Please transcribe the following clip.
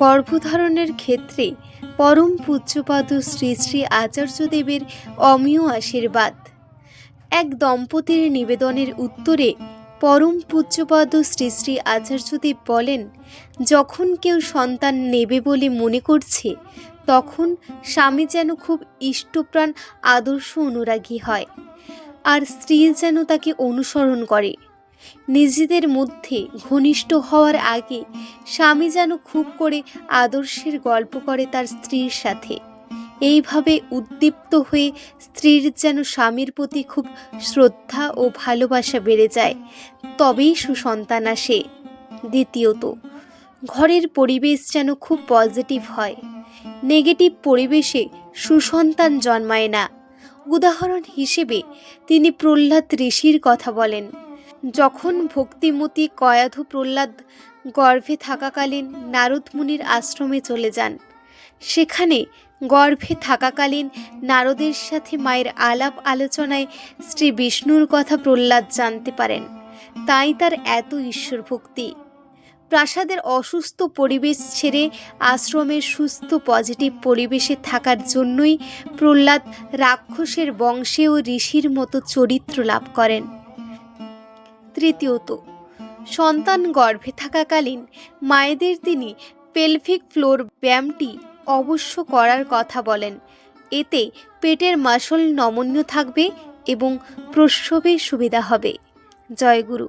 গর্ভধারণের ক্ষেত্রে পরম পূজ্যপাদ শ্রী শ্রী আচার্যদেবের অমীয় আশীর্বাদ। এক দম্পতির নিবেদনের উত্তরে পরম পূজ্যপাদ শ্রী শ্রী আচার্যদেব বলেন, যখন কেউ সন্তান নেবে বলে মনে করছে তখন স্বামী যেন খুব ইষ্টপ্রাণ আদর্শ অনুরাগী হয়, আর স্ত্রী যেন তাকে অনুসরণ করে। নিজেদের মধ্যে ঘনিষ্ঠ হওয়ার আগে স্বামী যেন খুব করে আদর্শের গল্প করে তার স্ত্রীর সাথে। এইভাবে উদ্দীপ্ত হয়ে স্ত্রীর যেন স্বামীর প্রতি খুব শ্রদ্ধা ও ভালোবাসা বেড়ে যায়, তবেই সুসন্তান আসে। দ্বিতীয়ত, ঘরের পরিবেশ যেন খুব পজিটিভ হয়। নেগেটিভ পরিবেশে সুসন্তান জন্মায় না। উদাহরণ হিসেবে তিনি প্রহ্লাদ ঋষির কথা বলেন। যখন ভক্তিমতী কয়াধু প্রহ্লাদ গর্ভে থাকাকালীন নারদ মুনির আশ্রমে চলে যান, সেখানে গর্ভে থাকাকালীন নারদের সাথে মায়ের আলাপ আলোচনায় শ্রী বিষ্ণুর কথা প্রহ্লাদ জানতে পারেন, তাই তার এত ঈশ্বর ভক্তি। প্রাসাদের অসুস্থ পরিবেশ ছেড়ে আশ্রমের সুস্থ পজিটিভ পরিবেশে থাকার জন্যই প্রহ্লাদ রাক্ষসের বংশে ও ঋষির মতো চরিত্র লাভ করেন। তৃতীয়ত, সন্তান গর্ভে থাকাকালীন মায়েদের তিনি পেলভিক ফ্লোর ব্যায়ামটি অবশ্য করার কথা বলেন। এতে পেটের মাসল নমনীয় থাকবে এবং প্রসবে সুবিধা হবে। জয় গুরু।